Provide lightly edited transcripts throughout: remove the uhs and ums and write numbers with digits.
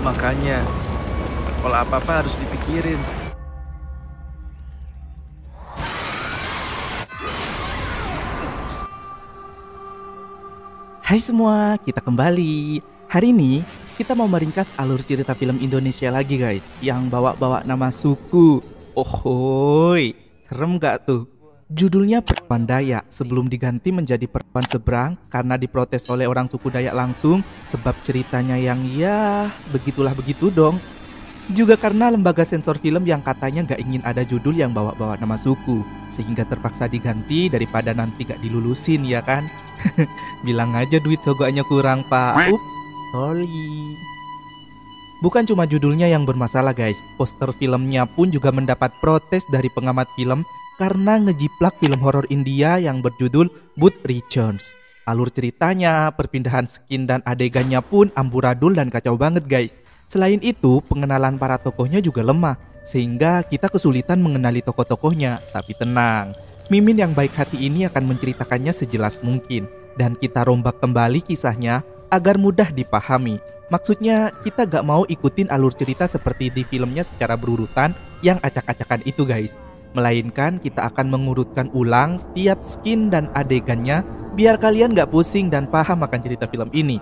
Makanya, kalau apa-apa harus dipikirin. Hai semua, kita kembali. Hari ini kita mau meringkas alur cerita film Indonesia lagi guys, yang bawa-bawa nama suku. Ohoy, serem gak tuh? Judulnya Perempuan Dayak sebelum diganti menjadi Perempuan Seberang karena diprotes oleh orang suku Dayak langsung, sebab ceritanya yang ya begitulah begitu dong. Juga karena lembaga sensor film yang katanya gak ingin ada judul yang bawa-bawa nama suku, sehingga terpaksa diganti daripada nanti gak dilulusin ya kan. Bilang aja duit sogoknya kurang pak. Ups, sorry. Bukan cuma judulnya yang bermasalah guys, poster filmnya pun juga mendapat protes dari pengamat film karena ngejiplak film horor India yang berjudul Booth Returns. Alur ceritanya, perpindahan skin dan adegannya pun amburadul dan kacau banget guys. Selain itu, pengenalan para tokohnya juga lemah, sehingga kita kesulitan mengenali tokoh-tokohnya. Tapi tenang, Mimin yang baik hati ini akan menceritakannya sejelas mungkin, dan kita rombak kembali kisahnya agar mudah dipahami. Maksudnya, kita gak mau ikutin alur cerita seperti di filmnya secara berurutan yang acak-acakan itu guys. Melainkan kita akan mengurutkan ulang setiap skin dan adegannya biar kalian gak pusing dan paham akan cerita film ini.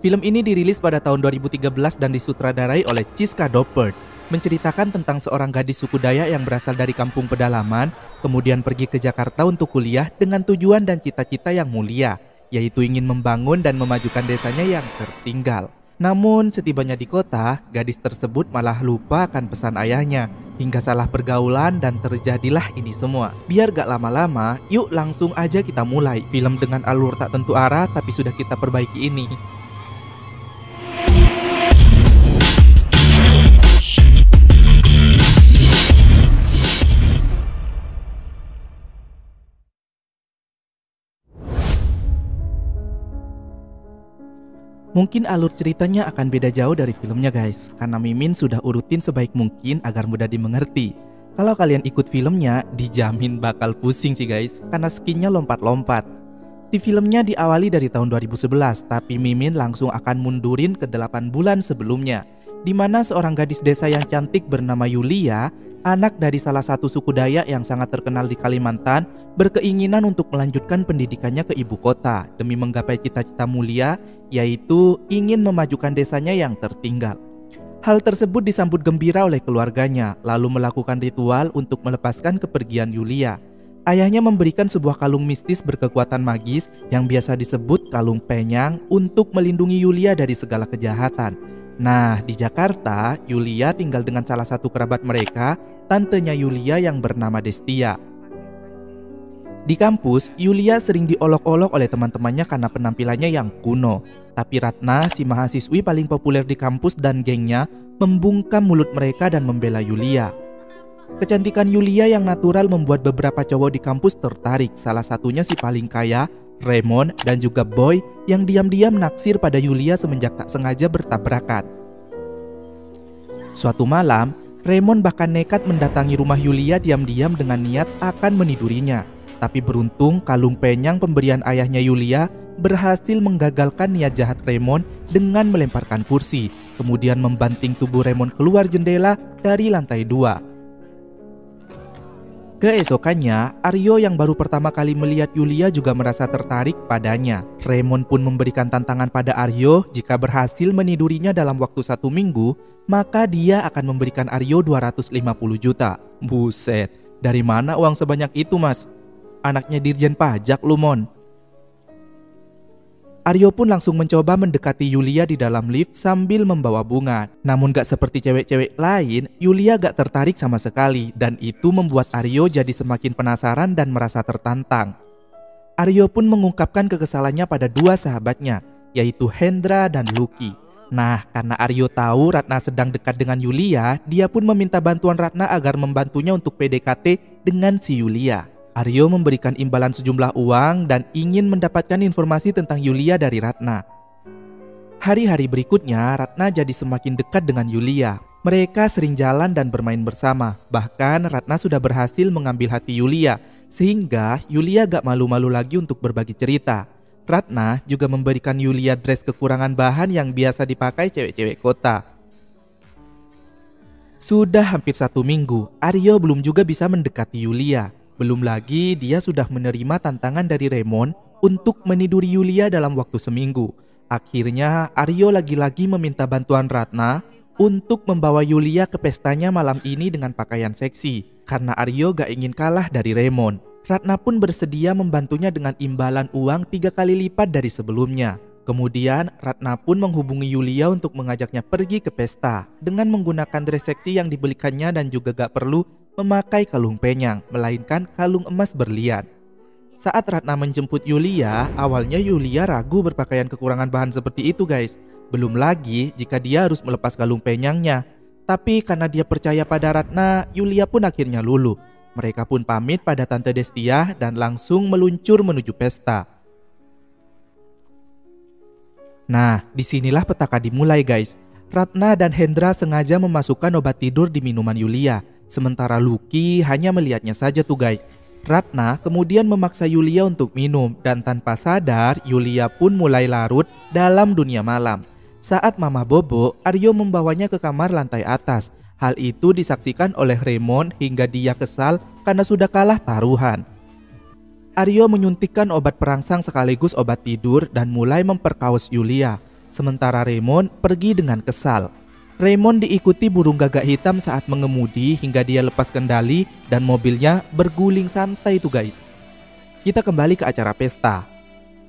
Film ini dirilis pada tahun 2013 dan disutradarai oleh Chiska Doppert, menceritakan tentang seorang gadis suku Dayak yang berasal dari kampung pedalaman, kemudian pergi ke Jakarta untuk kuliah dengan tujuan dan cita-cita yang mulia, yaitu ingin membangun dan memajukan desanya yang tertinggal. Namun setibanya di kota, gadis tersebut malah lupa akan pesan ayahnya, hingga salah pergaulan dan terjadilah ini semua. Biar gak lama-lama, yuk langsung aja kita mulai film dengan alur tak tentu arah tapi sudah kita perbaiki ini. Mungkin alur ceritanya akan beda jauh dari filmnya guys, karena Mimin sudah urutin sebaik mungkin agar mudah dimengerti. Kalau kalian ikut filmnya, dijamin bakal pusing sih guys, karena skinnya lompat-lompat. Di filmnya diawali dari tahun 2011, tapi Mimin langsung akan mundurin ke 8 bulan sebelumnya, di mana seorang gadis desa yang cantik bernama Yulia, anak dari salah satu suku Dayak yang sangat terkenal di Kalimantan, berkeinginan untuk melanjutkan pendidikannya ke ibu kota demi menggapai cita-cita mulia, yaitu ingin memajukan desanya yang tertinggal. Hal tersebut disambut gembira oleh keluarganya, lalu melakukan ritual untuk melepaskan kepergian Yulia. Ayahnya memberikan sebuah kalung mistis berkekuatan magis yang biasa disebut kalung penyang untuk melindungi Yulia dari segala kejahatan. Nah, di Jakarta, Yulia tinggal dengan salah satu kerabat mereka, tantenya Yulia yang bernama Destia. Di kampus, Yulia sering diolok-olok oleh teman-temannya karena penampilannya yang kuno. Tapi Ratna, si mahasiswi paling populer di kampus dan gengnya, membungkam mulut mereka dan membela Yulia. Kecantikan Yulia yang natural membuat beberapa cowok di kampus tertarik. Salah satunya si paling kaya, Raymond, dan juga Boy yang diam-diam naksir pada Yulia semenjak tak sengaja bertabrakan. Suatu malam, Raymond bahkan nekat mendatangi rumah Yulia diam-diam dengan niat akan menidurinya. Tapi beruntung kalung penyang pemberian ayahnya Yulia berhasil menggagalkan niat jahat Raymond dengan melemparkan kursi, kemudian membanting tubuh Raymond keluar jendela dari lantai 2. Keesokannya, Aryo yang baru pertama kali melihat Yulia juga merasa tertarik padanya. Raymond pun memberikan tantangan pada Aryo, jika berhasil menidurinya dalam waktu 1 minggu, maka dia akan memberikan Aryo 250 juta. Buset, dari mana uang sebanyak itu mas? Anaknya Dirjen Pajak lu mon. Aryo pun langsung mencoba mendekati Yulia di dalam lift sambil membawa bunga. Namun gak seperti cewek-cewek lain, Yulia gak tertarik sama sekali, dan itu membuat Aryo jadi semakin penasaran dan merasa tertantang. Aryo pun mengungkapkan kekesalannya pada 2 sahabatnya, yaitu Hendra dan Lucky. Nah, karena Aryo tahu Ratna sedang dekat dengan Yulia, dia pun meminta bantuan Ratna agar membantunya untuk PDKT dengan si Yulia. Aryo memberikan imbalan sejumlah uang dan ingin mendapatkan informasi tentang Yulia dari Ratna. Hari-hari berikutnya, Ratna jadi semakin dekat dengan Yulia. Mereka sering jalan dan bermain bersama. Bahkan Ratna sudah berhasil mengambil hati Yulia, sehingga Yulia gak malu-malu lagi untuk berbagi cerita. Ratna juga memberikan Yulia dress kekurangan bahan yang biasa dipakai cewek-cewek kota. Sudah hampir 1 minggu, Aryo belum juga bisa mendekati Yulia. Belum lagi dia sudah menerima tantangan dari Raymond untuk meniduri Yulia dalam waktu seminggu. Akhirnya Aryo lagi-lagi meminta bantuan Ratna untuk membawa Yulia ke pestanya malam ini dengan pakaian seksi. Karena Aryo gak ingin kalah dari Raymond. Ratna pun bersedia membantunya dengan imbalan uang 3 kali lipat dari sebelumnya. Kemudian Ratna pun menghubungi Yulia untuk mengajaknya pergi ke pesta dengan menggunakan dress seksi yang dibelikannya dan juga gak perlu memakai kalung penyang, melainkan kalung emas berlian. Saat Ratna menjemput Yulia, awalnya Yulia ragu berpakaian kekurangan bahan seperti itu guys. Belum lagi jika dia harus melepas kalung penyangnya. Tapi karena dia percaya pada Ratna, Yulia pun akhirnya luluh. Mereka pun pamit pada Tante Destia dan langsung meluncur menuju pesta. Nah, disinilah petaka dimulai guys. Ratna dan Hendra sengaja memasukkan obat tidur di minuman Yulia. Sementara Lucky hanya melihatnya saja tuh guys. Ratna kemudian memaksa Yulia untuk minum dan tanpa sadar Yulia pun mulai larut dalam dunia malam. Saat Mama Bobo, Aryo membawanya ke kamar lantai atas. Hal itu disaksikan oleh Raymond hingga dia kesal karena sudah kalah taruhan. Aryo menyuntikkan obat perangsang sekaligus obat tidur dan mulai memperkaos Yulia. Sementara Raymond pergi dengan kesal. Raymond diikuti burung gagak hitam saat mengemudi hingga dia lepas kendali dan mobilnya berguling santai tuh guys. Kita kembali ke acara pesta.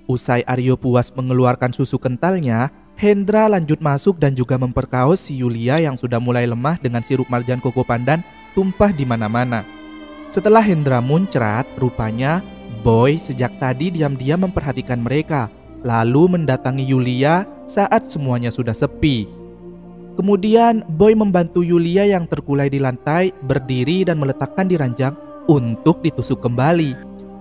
Usai Aryo puas mengeluarkan susu kentalnya, Hendra lanjut masuk dan juga memperkaos si Yulia yang sudah mulai lemah dengan sirup marjan koko pandan tumpah di mana-mana. Setelah Hendra muncrat, rupanya Boy sejak tadi diam-diam memperhatikan mereka, lalu mendatangi Yulia saat semuanya sudah sepi. Kemudian Boy membantu Yulia yang terkulai di lantai berdiri dan meletakkan di ranjang untuk ditusuk kembali.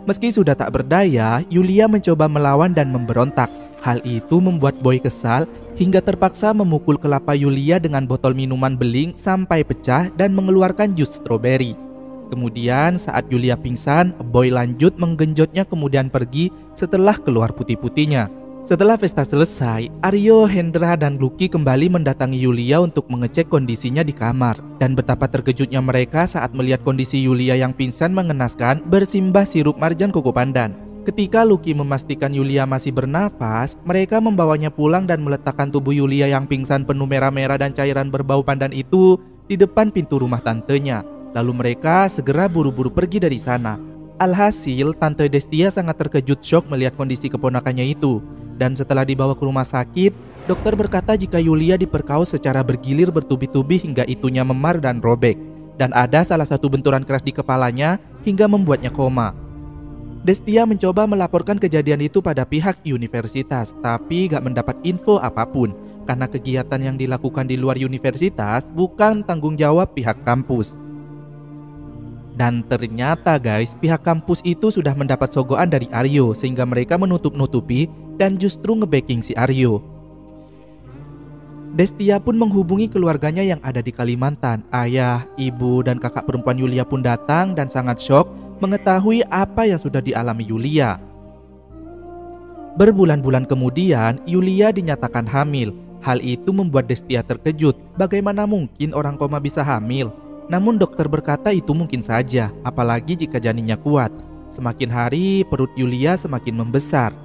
Meski sudah tak berdaya, Yulia mencoba melawan dan memberontak. Hal itu membuat Boy kesal hingga terpaksa memukul kelapa Yulia dengan botol minuman beling sampai pecah dan mengeluarkan jus stroberi. Kemudian saat Yulia pingsan, Boy lanjut menggenjotnya kemudian pergi setelah keluar putih-putihnya. Setelah pesta selesai, Aryo, Hendra, dan Lucky kembali mendatangi Yulia untuk mengecek kondisinya di kamar. Dan betapa terkejutnya mereka saat melihat kondisi Yulia yang pingsan mengenaskan bersimbah sirup marjan koko pandan. Ketika Lucky memastikan Yulia masih bernafas, mereka membawanya pulang dan meletakkan tubuh Yulia yang pingsan penuh merah-merah dan cairan berbau pandan itu di depan pintu rumah tantenya. Lalu mereka segera buru-buru pergi dari sana. Alhasil, Tante Destia sangat terkejut syok melihat kondisi keponakannya itu. Dan setelah dibawa ke rumah sakit, dokter berkata jika Yulia diperkaos secara bergilir bertubi-tubi hingga itunya memar dan robek. Dan ada salah satu benturan keras di kepalanya hingga membuatnya koma. Destia mencoba melaporkan kejadian itu pada pihak universitas, tapi gak mendapat info apapun. Karena kegiatan yang dilakukan di luar universitas bukan tanggung jawab pihak kampus. Dan ternyata guys, pihak kampus itu sudah mendapat sogokan dari Aryo sehingga mereka menutup-nutupi dan justru nge-backing si Aryo. Destia pun menghubungi keluarganya yang ada di Kalimantan. Ayah, ibu, dan kakak perempuan Yulia pun datang dan sangat syok mengetahui apa yang sudah dialami Yulia. Berbulan-bulan kemudian, Yulia dinyatakan hamil. Hal itu membuat Destia terkejut. Bagaimana mungkin orang koma bisa hamil? Namun dokter berkata itu mungkin saja, apalagi jika janinnya kuat. Semakin hari perut Yulia semakin membesar.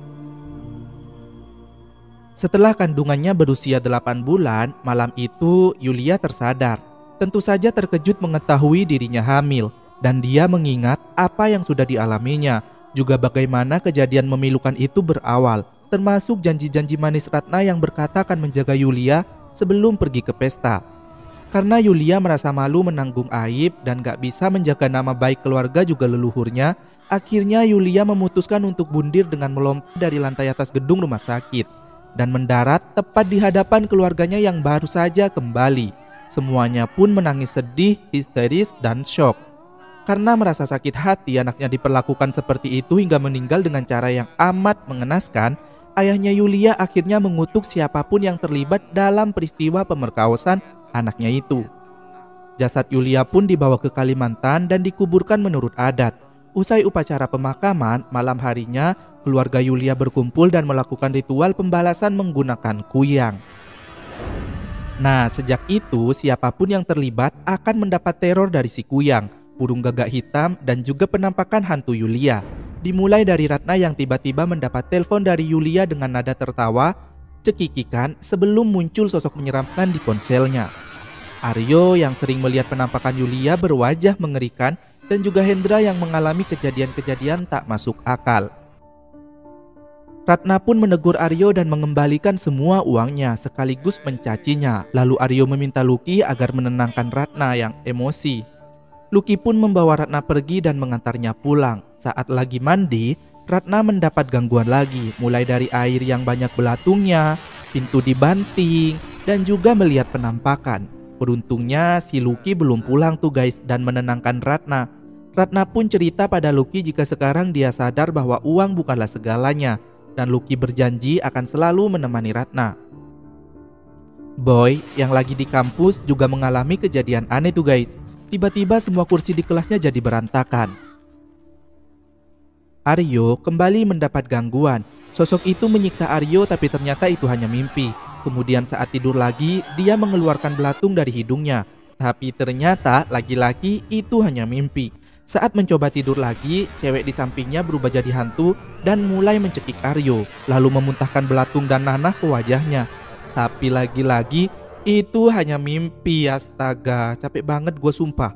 Setelah kandungannya berusia 8 bulan, malam itu Yulia tersadar. Tentu saja terkejut mengetahui dirinya hamil. Dan dia mengingat apa yang sudah dialaminya. Juga bagaimana kejadian memilukan itu berawal. Termasuk janji-janji manis Ratna yang berkata akan menjaga Yulia sebelum pergi ke pesta. Karena Yulia merasa malu menanggung aib dan gak bisa menjaga nama baik keluarga juga leluhurnya, akhirnya Yulia memutuskan untuk bundir dengan melompat dari lantai atas gedung rumah sakit dan mendarat tepat di hadapan keluarganya yang baru saja kembali. Semuanya pun menangis sedih, histeris, dan syok. Karena merasa sakit hati anaknya diperlakukan seperti itu hingga meninggal dengan cara yang amat mengenaskan, ayahnya Yulia akhirnya mengutuk siapapun yang terlibat dalam peristiwa pemerkosaan anaknya itu. Jasad Yulia pun dibawa ke Kalimantan dan dikuburkan menurut adat. Usai upacara pemakaman, malam harinya keluarga Yulia berkumpul dan melakukan ritual pembalasan menggunakan kuyang. Nah, sejak itu siapapun yang terlibat akan mendapat teror dari si Kuyang, burung gagak hitam, dan juga penampakan hantu Yulia. Dimulai dari Ratna yang tiba-tiba mendapat telepon dari Yulia dengan nada tertawa, cekikikan sebelum muncul sosok menyeramkan di ponselnya. Aryo yang sering melihat penampakan Yulia berwajah mengerikan, dan juga Hendra yang mengalami kejadian-kejadian tak masuk akal. Ratna pun menegur Aryo dan mengembalikan semua uangnya sekaligus mencacinya. Lalu Aryo meminta Lucky agar menenangkan Ratna yang emosi. Lucky pun membawa Ratna pergi dan mengantarnya pulang. Saat lagi mandi, Ratna mendapat gangguan lagi, mulai dari air yang banyak belatungnya, pintu dibanting, dan juga melihat penampakan. Beruntungnya si Lucky belum pulang tuh guys dan menenangkan Ratna. Ratna pun cerita pada Lucky jika sekarang dia sadar bahwa uang bukanlah segalanya, dan Lucky berjanji akan selalu menemani Ratna. Boy yang lagi di kampus juga mengalami kejadian aneh tuh guys. Tiba-tiba semua kursi di kelasnya jadi berantakan. Aryo kembali mendapat gangguan. Sosok itu menyiksa Aryo tapi ternyata itu hanya mimpi. Kemudian saat tidur lagi, dia mengeluarkan belatung dari hidungnya. Tapi ternyata lagi-lagi itu hanya mimpi. Saat mencoba tidur lagi, cewek di sampingnya berubah jadi hantu dan mulai mencekik Aryo, lalu memuntahkan belatung dan nanah ke wajahnya. Tapi lagi-lagi itu hanya mimpi, astaga, capek banget gue sumpah.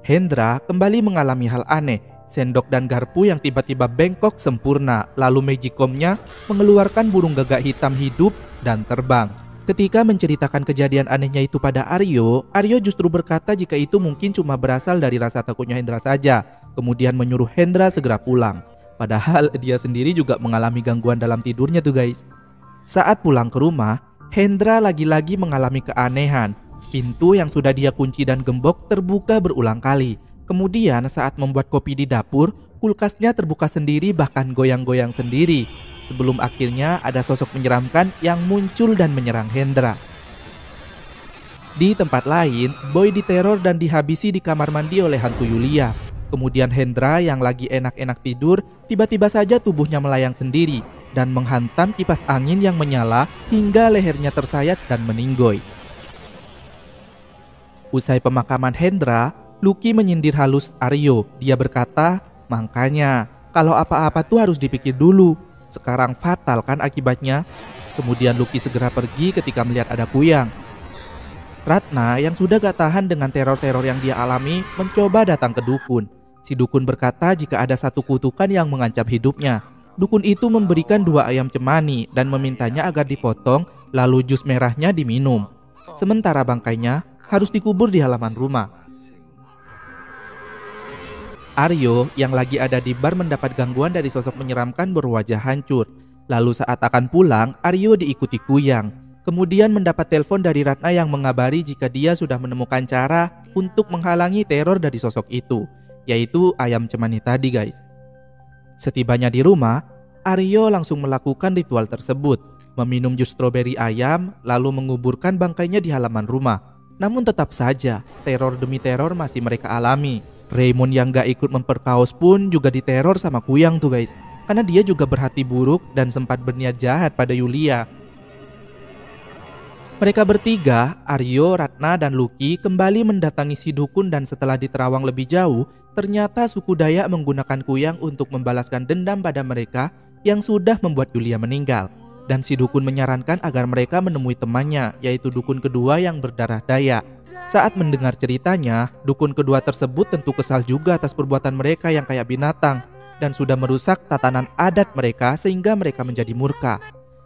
Hendra kembali mengalami hal aneh. Sendok dan garpu yang tiba-tiba bengkok sempurna, lalu magicomnya mengeluarkan burung gagak hitam hidup dan terbang. Ketika menceritakan kejadian anehnya itu pada Aryo, Aryo justru berkata jika itu mungkin cuma berasal dari rasa takutnya Hendra saja, kemudian menyuruh Hendra segera pulang. Padahal dia sendiri juga mengalami gangguan dalam tidurnya tuh guys. Saat pulang ke rumah, Hendra lagi-lagi mengalami keanehan. Pintu yang sudah dia kunci dan gembok terbuka berulang kali. Kemudian saat membuat kopi di dapur, kulkasnya terbuka sendiri bahkan goyang-goyang sendiri. Sebelum akhirnya ada sosok menyeramkan yang muncul dan menyerang Hendra. Di tempat lain, Boy diteror dan dihabisi di kamar mandi oleh hantu Yulia. Kemudian Hendra yang lagi enak-enak tidur, tiba-tiba saja tubuhnya melayang sendiri dan menghantam kipas angin yang menyala hingga lehernya tersayat dan meninggoy. Usai pemakaman Hendra, Lucky menyindir halus Aryo. Dia berkata, "Makanya, kalau apa-apa tuh harus dipikir dulu. Sekarang fatal kan akibatnya." Kemudian Lucky segera pergi ketika melihat ada Kuyang. Ratna yang sudah gak tahan dengan teror-teror yang dia alami mencoba datang ke dukun. Si dukun berkata jika ada satu kutukan yang mengancam hidupnya. Dukun itu memberikan 2 ayam cemani dan memintanya agar dipotong lalu jus merahnya diminum. Sementara bangkainya harus dikubur di halaman rumah. Aryo yang lagi ada di bar mendapat gangguan dari sosok menyeramkan berwajah hancur. Lalu saat akan pulang, Aryo diikuti Kuyang. Kemudian mendapat telepon dari Ratna yang mengabari jika dia sudah menemukan cara untuk menghalangi teror dari sosok itu, yaitu ayam cemani tadi guys. Setibanya di rumah, Aryo langsung melakukan ritual tersebut, meminum jus stroberi ayam, lalu menguburkan bangkainya di halaman rumah. Namun tetap saja, teror demi teror masih mereka alami. Raymond yang gak ikut memperkaos pun juga diteror sama Kuyang tuh guys, karena dia juga berhati buruk dan sempat berniat jahat pada Yulia. Mereka bertiga, Aryo, Ratna, dan Lucky kembali mendatangi si dukun dan setelah diterawang lebih jauh, ternyata suku Dayak menggunakan Kuyang untuk membalaskan dendam pada mereka yang sudah membuat Yulia meninggal. Dan si dukun menyarankan agar mereka menemui temannya, yaitu dukun kedua yang berdarah Dayak. Saat mendengar ceritanya, dukun kedua tersebut tentu kesal juga atas perbuatan mereka yang kayak binatang dan sudah merusak tatanan adat mereka sehingga mereka menjadi murka.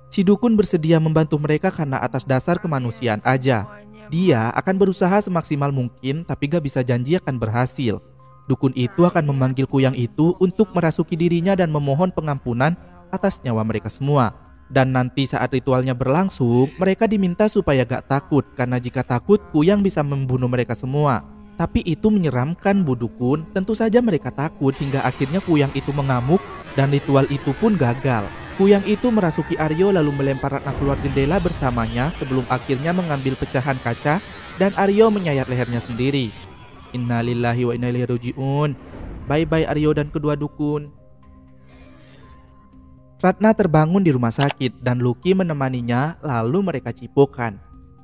Si dukun bersedia membantu mereka karena atas dasar kemanusiaan aja. Dia akan berusaha semaksimal mungkin tapi gak bisa janji akan berhasil. Dukun itu akan memanggil Kuyang itu untuk merasuki dirinya dan memohon pengampunan atas nyawa mereka semua. Dan nanti saat ritualnya berlangsung, mereka diminta supaya gak takut, karena jika takut, Kuyang bisa membunuh mereka semua. Tapi itu menyeramkan Bu Dukun, tentu saja mereka takut hingga akhirnya Kuyang itu mengamuk dan ritual itu pun gagal. Kuyang itu merasuki Aryo lalu melempar Ratna keluar jendela bersamanya sebelum akhirnya mengambil pecahan kaca dan Aryo menyayat lehernya sendiri. Innalillahi wa inna ilaihi raji'un. Bye-bye Aryo dan kedua dukun. Ratna terbangun di rumah sakit dan Lucky menemaninya lalu mereka cipokan.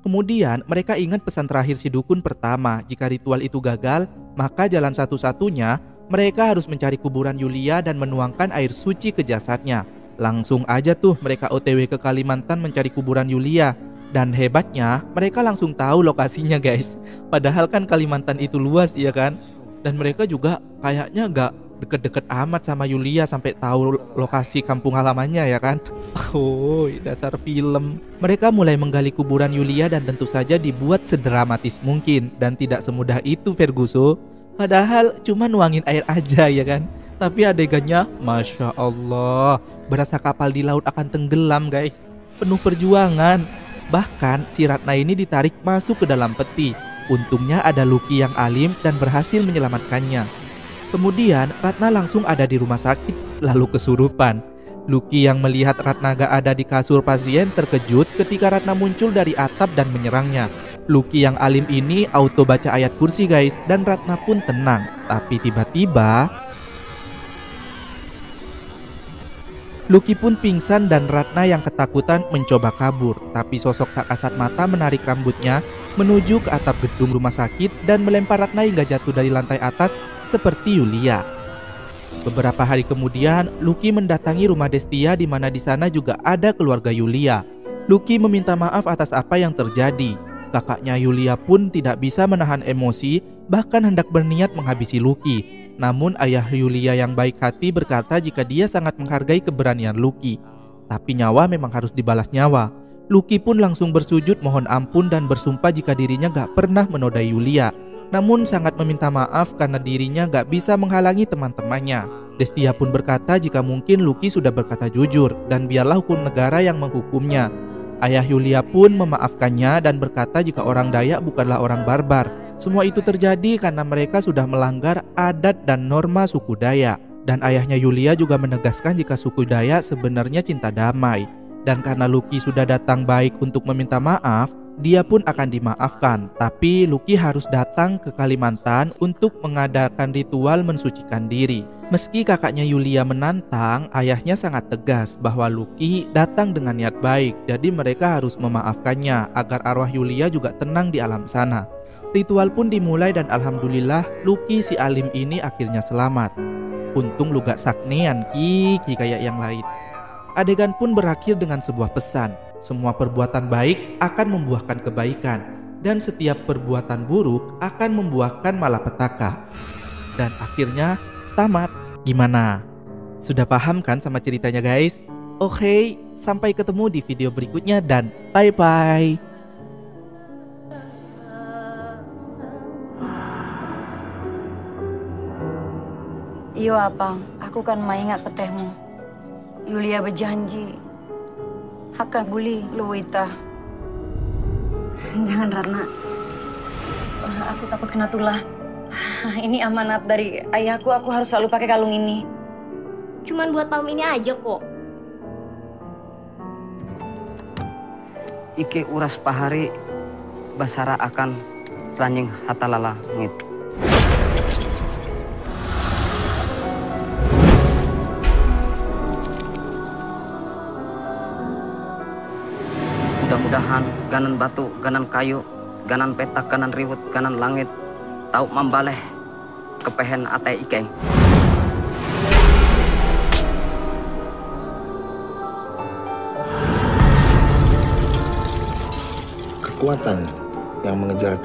Kemudian mereka ingat pesan terakhir si dukun pertama, jika ritual itu gagal, maka jalan satu-satunya mereka harus mencari kuburan Yulia dan menuangkan air suci ke jasadnya. Langsung aja tuh mereka OTW ke Kalimantan mencari kuburan Yulia. Dan hebatnya mereka langsung tahu lokasinya guys. Padahal kan Kalimantan itu luas ya kan. Dan mereka juga kayaknya gak deket-deket amat sama Yulia sampai tahu lokasi kampung halamannya ya kan. Oh, dasar film. Mereka mulai menggali kuburan Yulia dan tentu saja dibuat sedramatis mungkin. Dan tidak semudah itu Ferguso. Padahal cuma nuangin air aja ya kan. Tapi adegannya Masya Allah, berasa kapal di laut akan tenggelam guys. Penuh perjuangan. Bahkan si Ratna ini ditarik masuk ke dalam peti. Untungnya ada Lucky yang alim dan berhasil menyelamatkannya. Kemudian Ratna langsung ada di rumah sakit lalu kesurupan. Lucky yang melihat Ratna gak ada di kasur pasien terkejut ketika Ratna muncul dari atap dan menyerangnya. Lucky yang alim ini auto baca ayat kursi guys, dan Ratna pun tenang. Tapi tiba-tiba Lucky pun pingsan dan Ratna yang ketakutan mencoba kabur. Tapi sosok tak kasat mata menarik rambutnya menuju ke atap gedung rumah sakit dan melempar Ratna hingga jatuh dari lantai atas seperti Yulia. Beberapa hari kemudian, Lucky mendatangi rumah Destia di mana di sana juga ada keluarga Yulia. Lucky meminta maaf atas apa yang terjadi. Kakaknya Yulia pun tidak bisa menahan emosi, bahkan hendak berniat menghabisi Lucky. Namun ayah Yulia yang baik hati berkata jika dia sangat menghargai keberanian Lucky. Tapi nyawa memang harus dibalas nyawa. Lucky pun langsung bersujud mohon ampun dan bersumpah jika dirinya gak pernah menodai Yulia. Namun sangat meminta maaf karena dirinya gak bisa menghalangi teman-temannya. Destia pun berkata jika mungkin Lucky sudah berkata jujur dan biarlah hukum negara yang menghukumnya. Ayah Yulia pun memaafkannya dan berkata jika orang Dayak bukanlah orang barbar. Semua itu terjadi karena mereka sudah melanggar adat dan norma suku Dayak. Dan ayahnya Yulia juga menegaskan jika suku Dayak sebenarnya cinta damai. Dan karena Lucky sudah datang baik untuk meminta maaf, dia pun akan dimaafkan. Tapi Lucky harus datang ke Kalimantan untuk mengadakan ritual mensucikan diri. Meski kakaknya Yulia menantang, ayahnya sangat tegas bahwa Lucky datang dengan niat baik. Jadi mereka harus memaafkannya agar arwah Yulia juga tenang di alam sana. Ritual pun dimulai dan alhamdulillah Lucky si alim ini akhirnya selamat. Untung lu gak saknean Kiki kayak yang lain. Adegan pun berakhir dengan sebuah pesan. Semua perbuatan baik akan membuahkan kebaikan, dan setiap perbuatan buruk akan membuahkan malapetaka. Dan akhirnya tamat. Gimana? Sudah paham kan sama ceritanya guys? Oke, sampai ketemu di video berikutnya dan bye-bye. Iyo Apang, aku kan maingat petehmu. Yulia berjanji akan buli Luwita. Jangan Ratna, aku takut kena tulah. Ini amanat dari ayahku, aku harus selalu pakai kalung ini. Cuman buat malam ini aja kok. Ike uras pahari basara akan ranjing hatalala ngit. Mudah-mudahan ganan batu, ganan kayu, ganan petak, ganan riwut, ganan langit tau membaleh kepehen ate Ike. Kekuatan yang mengejar